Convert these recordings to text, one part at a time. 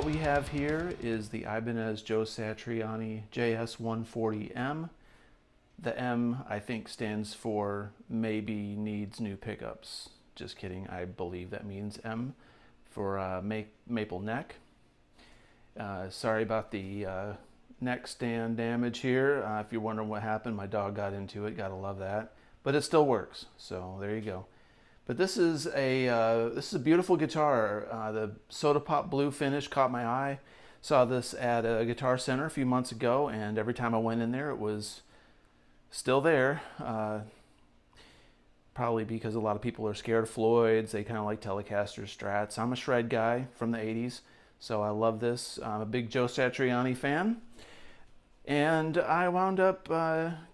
we have here is the Ibanez Joe Satriani JS140M. The M, I think, stands for maybe needs new pickups. Just kidding, I believe that means M for maple neck. Sorry about the neck stand damage here. If you're wondering what happened, my dog got into it. Gotta love that. But it still works, so there you go. But this is a beautiful guitar. The soda pop blue finish caught my eye. Saw this at a Guitar Center a few months ago, and every time I went in there, it was still there. Probably because a lot of people are scared of Floyds. They kind of like Telecasters, Strats. I'm a shred guy from the 80s, so I love this. I'm a big Joe Satriani fan. And I wound up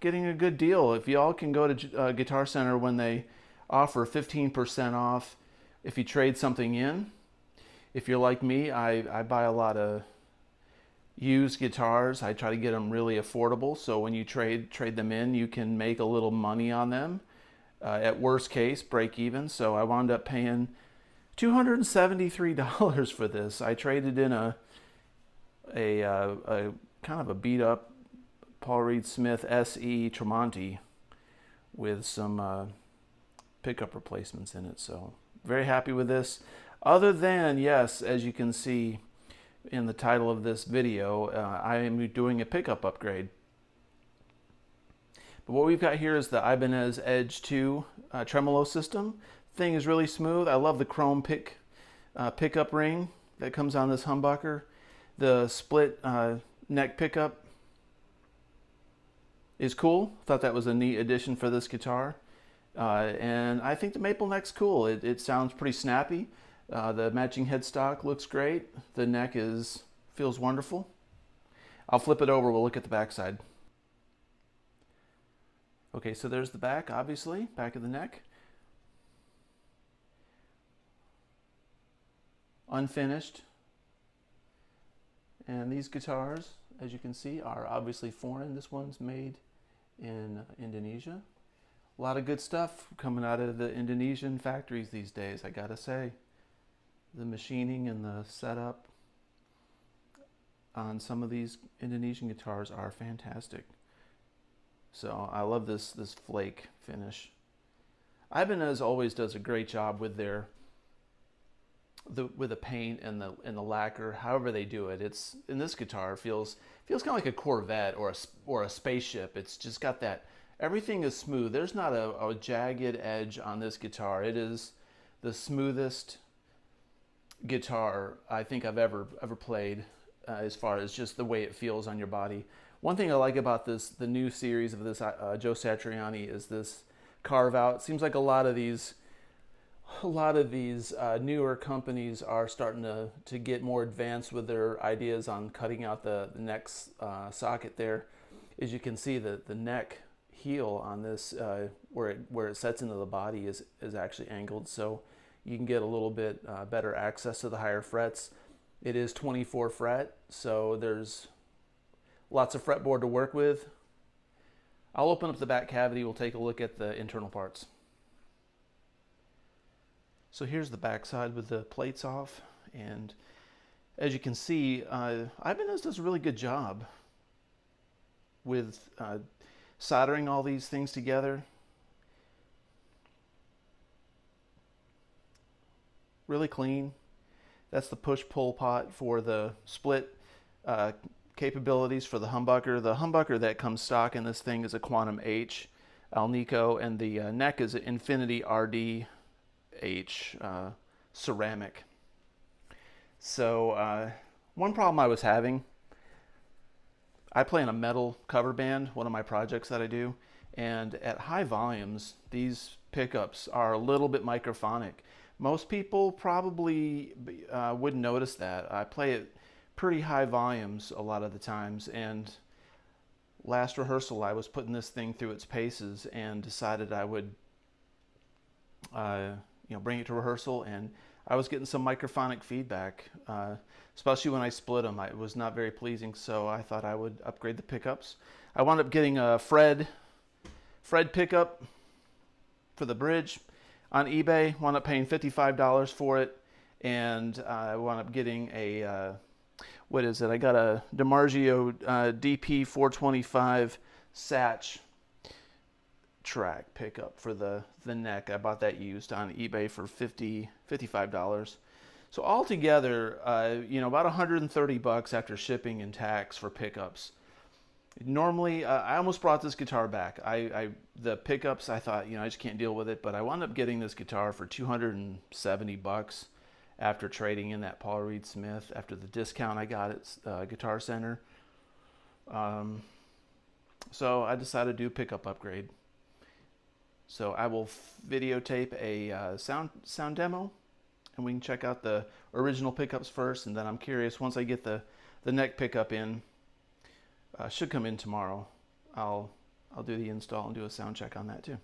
getting a good deal. If y'all can go to Guitar Center when they offer 15% off if you trade something in. If you're like me, I buy a lot of used guitars. I try to get them really affordable, so when you trade them in, you can make a little money on them. At worst case, break even. So I wound up paying $273 for this. I traded in a kind of a beat up Paul Reed Smith SE Tremonti with some pickup replacements in it. So very happy with this. Other than, yes, as you can see in the title of this video, I am doing a pickup upgrade. But what we've got here is the Ibanez Edge 2 tremolo system. Thing is really smooth. I love the chrome pickup ring that comes on this humbucker. The split neck pickup is cool. Thought that was a neat addition for this guitar. And I think the maple neck's cool. It sounds pretty snappy. The matching headstock looks great. The neck feels wonderful. I'll flip it over. We'll look at the back side. Okay, so there's the back, obviously, back of the neck. Unfinished. And these guitars, as you can see, are obviously foreign. This one's made in Indonesia. A lot of good stuff coming out of the Indonesian factories these days, I gotta say. The machining and the setup on some of these Indonesian guitars are fantastic. So I love this flake finish. Ibanez always does a great job with the paint and the lacquer. However they do it, it's in this guitar feels kind of like a Corvette or a spaceship. It's just got that. Everything is smooth. There's not a jagged edge on this guitar. It is the smoothest guitar I think I've ever played as far as just the way it feels on your body. One thing I like about the new series of this Joe Satriani is this carve out. It seems like a lot of these newer companies are starting to get more advanced with their ideas on cutting out the neck socket there. As you can see, the neck heel on this where it sets into the body is actually angled, so you can get a little bit better access to the higher frets. It is 24 fret, so there's lots of fretboard to work with. I'll open up the back cavity. We'll take a look at the internal parts. So here's the back side with the plates off, and as you can see, Ibanez does a really good job with soldering all these things together. Really clean. That's the push-pull pot for the split capabilities for the humbucker. The humbucker that comes stock in this thing is a Quantum H Alnico, and the neck is an Infinity RD H ceramic. So one problem I was having, I play in a metal cover band, one of my projects that I do, and at high volumes these pickups are a little bit microphonic. Most people probably wouldn't notice that. I play at pretty high volumes a lot of the times, and last rehearsal I was putting this thing through its paces and decided I would bring it to rehearsal, and I was getting some microphonic feedback, especially when I split them. It was not very pleasing, so I thought I would upgrade the pickups. I wound up getting a Fred pickup for the bridge on eBay. Wound up paying $55 for it, and I wound up getting a what is it? I got a DiMarzio DP425 Satch track pickup for the neck. I bought that used on eBay for $55. So altogether, about $130 after shipping and tax for pickups. Normally, I almost brought this guitar back. The pickups, I thought, I just can't deal with it, but I wound up getting this guitar for $270 after trading in that Paul Reed Smith after the discount I got at Guitar Center. So I decided to do a pickup upgrade. So I will videotape a sound demo, and we can check out the original pickups first, and then I'm curious, once I get the neck pickup in, should come in tomorrow, I'll do the install and do a sound check on that too.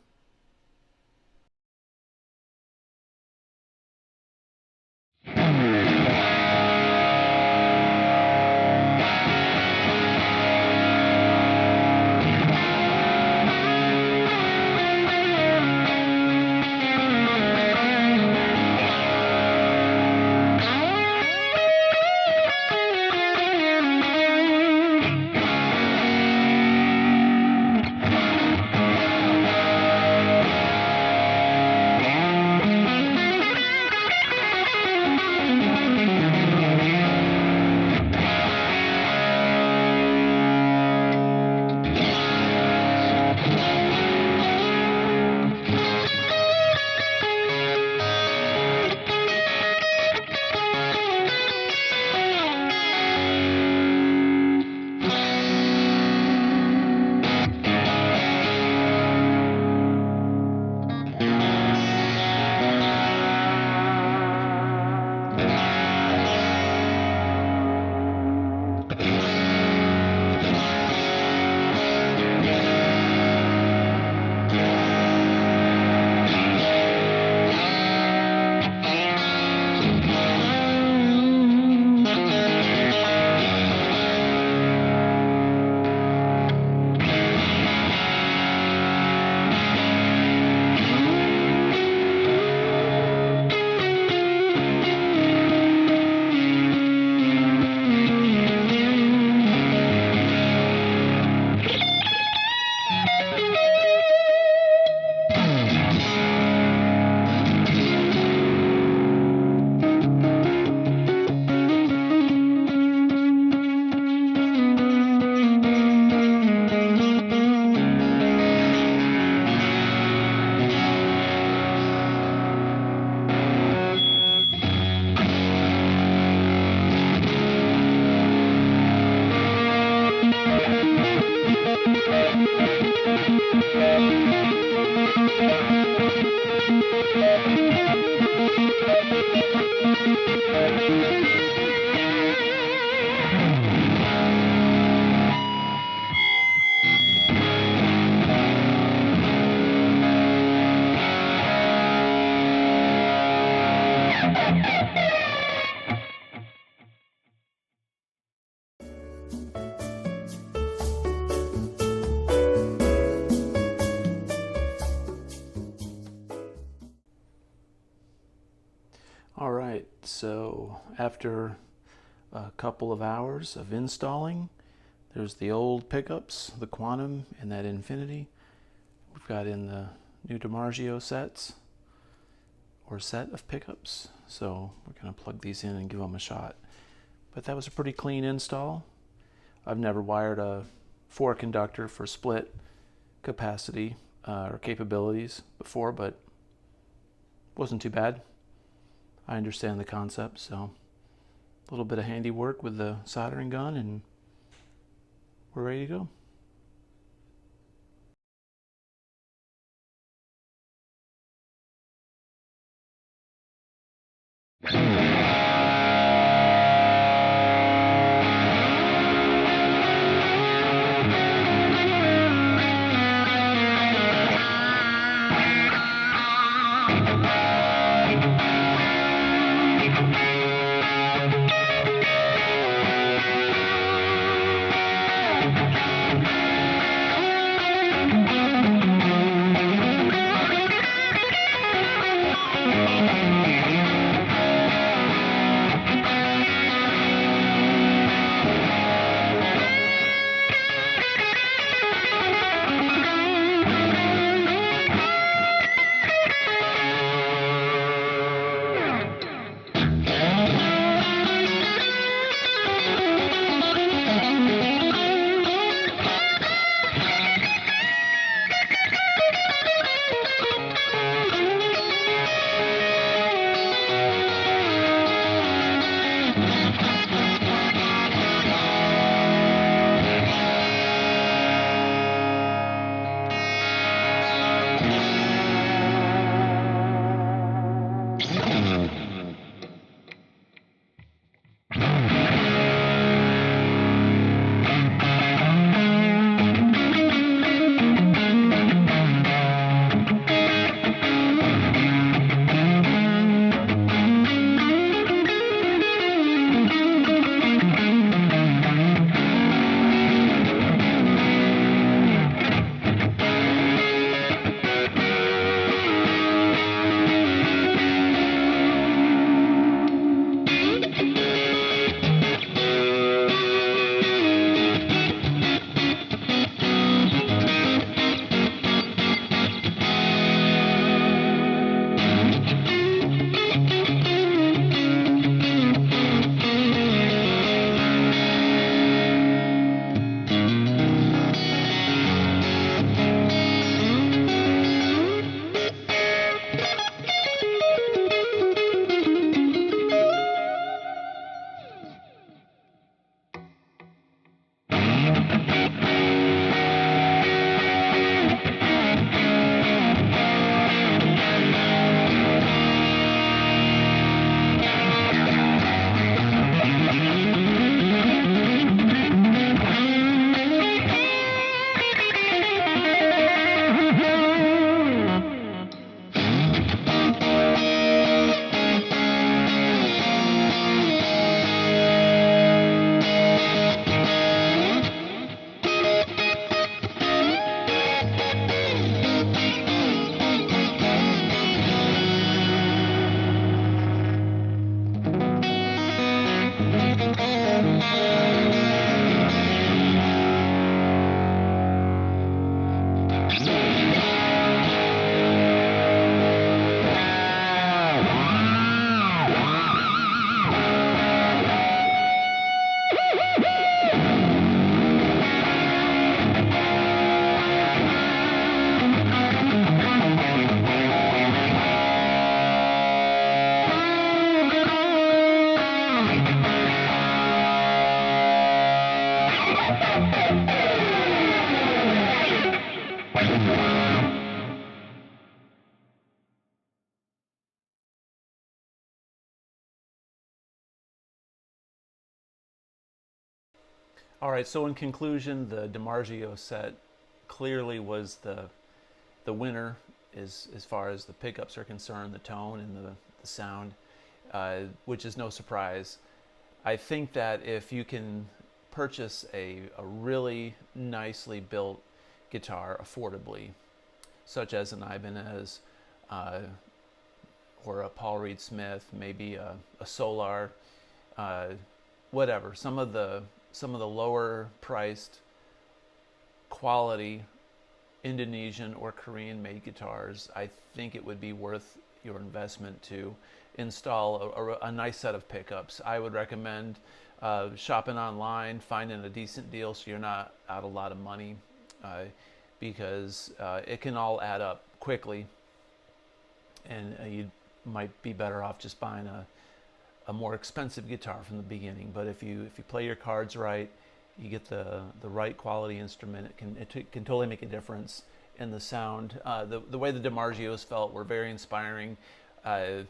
All right, so after a couple of hours of installing, there's the old pickups, the Quantum and that Infinity. We've got in the new DiMarzio sets, or set of pickups. So we're going to plug these in and give them a shot. But that was a pretty clean install. I've never wired a 4-conductor for split capacity or capabilities before, but wasn't too bad. I understand the concept, so a little bit of handiwork with the soldering gun and we're ready to go. All right, so in conclusion, the DiMarzio set clearly was the winner as far as the pickups are concerned, the tone and the sound, which is no surprise. I think that if you can purchase a really nicely built guitar affordably, such as an Ibanez or a Paul Reed Smith, maybe a Solar, whatever, some of the lower priced quality Indonesian or Korean made guitars, I think it would be worth your investment to install a nice set of pickups. I would recommend shopping online, finding a decent deal so you're not out a lot of money, because it can all add up quickly, and you might be better off just buying a more expensive guitar from the beginning. But if you play your cards right, you get the right quality instrument, it can totally make a difference in the sound. The way the DiMarzios felt were very inspiring. I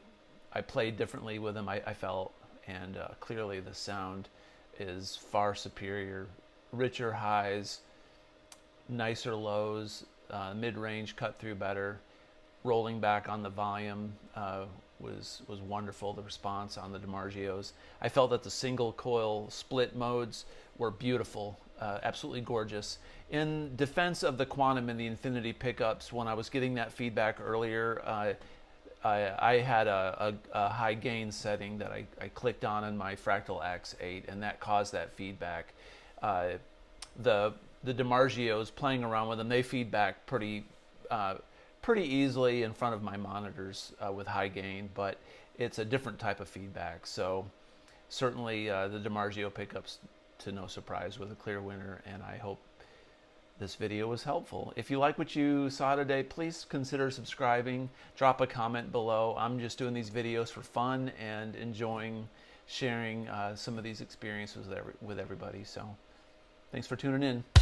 played differently with them, I felt, and clearly the sound is far superior. Richer highs, nicer lows, mid-range cut through better. Rolling back on the volume was wonderful, the response on the DiMarzios. I felt that the single coil split modes were beautiful, absolutely gorgeous. In defense of the Quantum and the Infinity pickups, when I was getting that feedback earlier, I had a high gain setting that I clicked on in my Fractal X8, and that caused that feedback. The DiMarzios, playing around with them, they feedback pretty easily in front of my monitors with high gain, but it's a different type of feedback. So certainly the DiMarzio pickups, to no surprise, were the clear winner, and I hope this video was helpful. If you like what you saw today, please consider subscribing. Drop a comment below. I'm just doing these videos for fun and enjoying sharing some of these experiences with everybody. So thanks for tuning in.